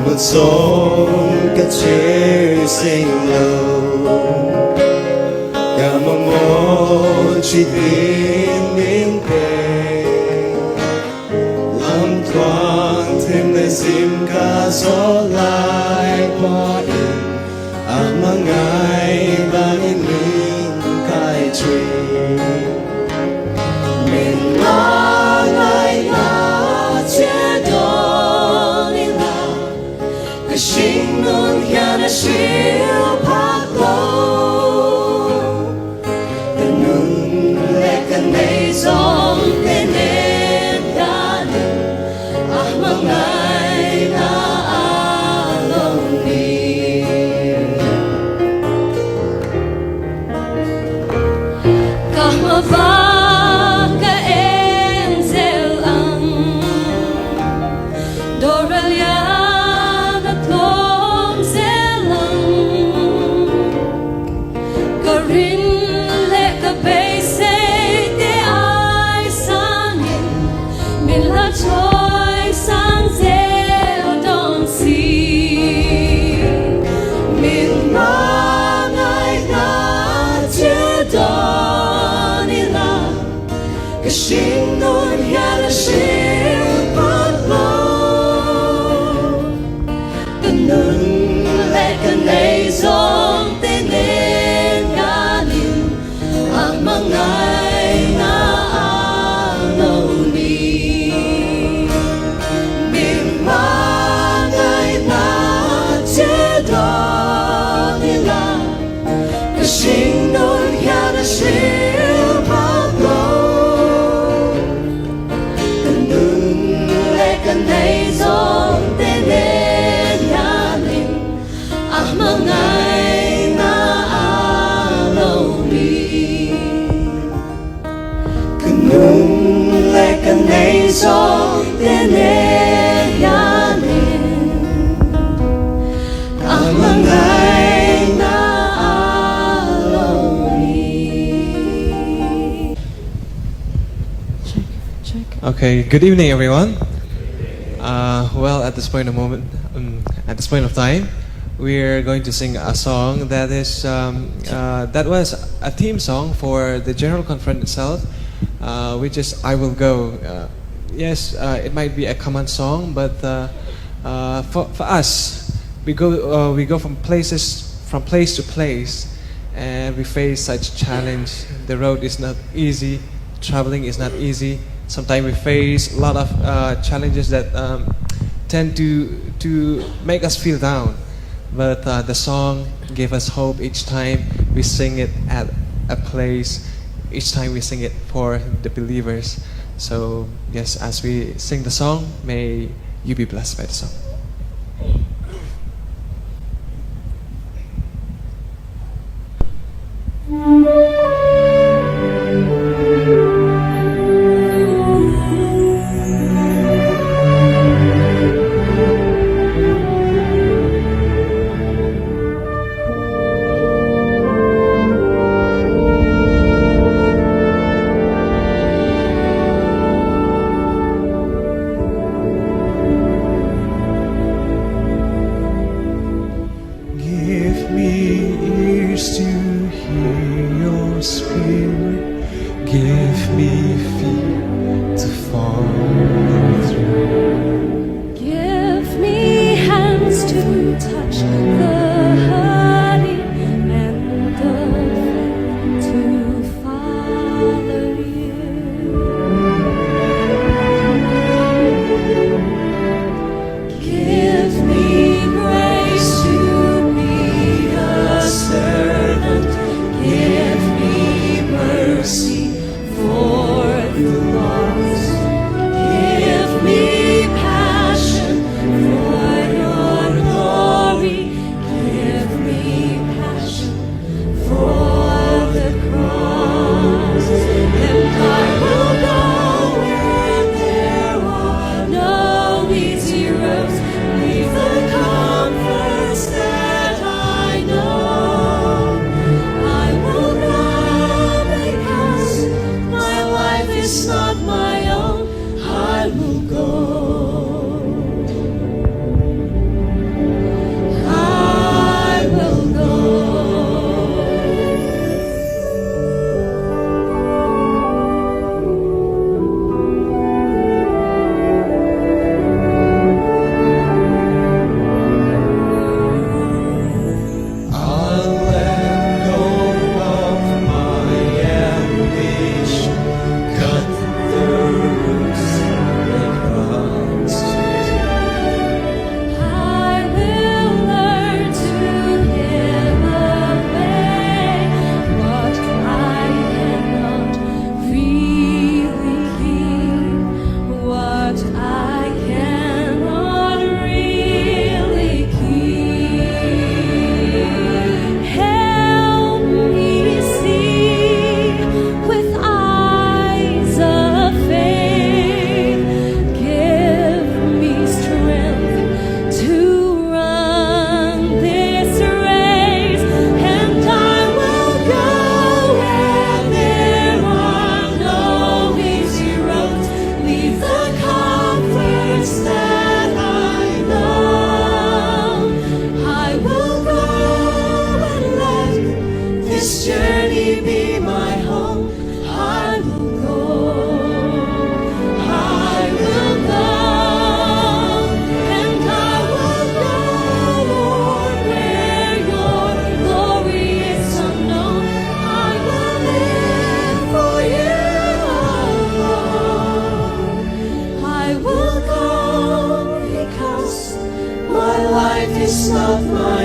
một sông cất chế sinh lâu cả mong một chỉ tin đến kề làm thoáng thêm lời dìm ca gió lại qua in mang ngài và in mình cai truy mình lo ngài ngã chế đó đi là cái sinh luôn nhà đã siêu phát lâu cái nương lệ cái này gió tên nên đã được mang ngài ngã lâu đi Sinh luôn nhà là siêu phát lâu Cần nâng lại cần này dòng tên nên ngã niềm Ác mang ngài ngã lâu đi Mình mang ngài ngã chế đó đi là Cái sinh luôn nhà là siêu này dòng tên nên nhà linh mang ngài ngã lâu đi cần nung lại cần này dòng tên nên nhà linh mang ngài ngã lâu đi. Okay, good evening everyone. Well, at this point of time, we're going to sing a song that is that was a theme song for the General Conference itself, which is "I Will Go." Yes, it might be a common song, but for us, we go from place to place, and we face such challenge. The road is not easy, traveling is not easy. Sometimes we face a lot of challenges that tend to make us feel down. But the song gave us hope each time we sing it at a place, each time we sing it for the believers. So yes, as we sing the song, may you be blessed by the song. not my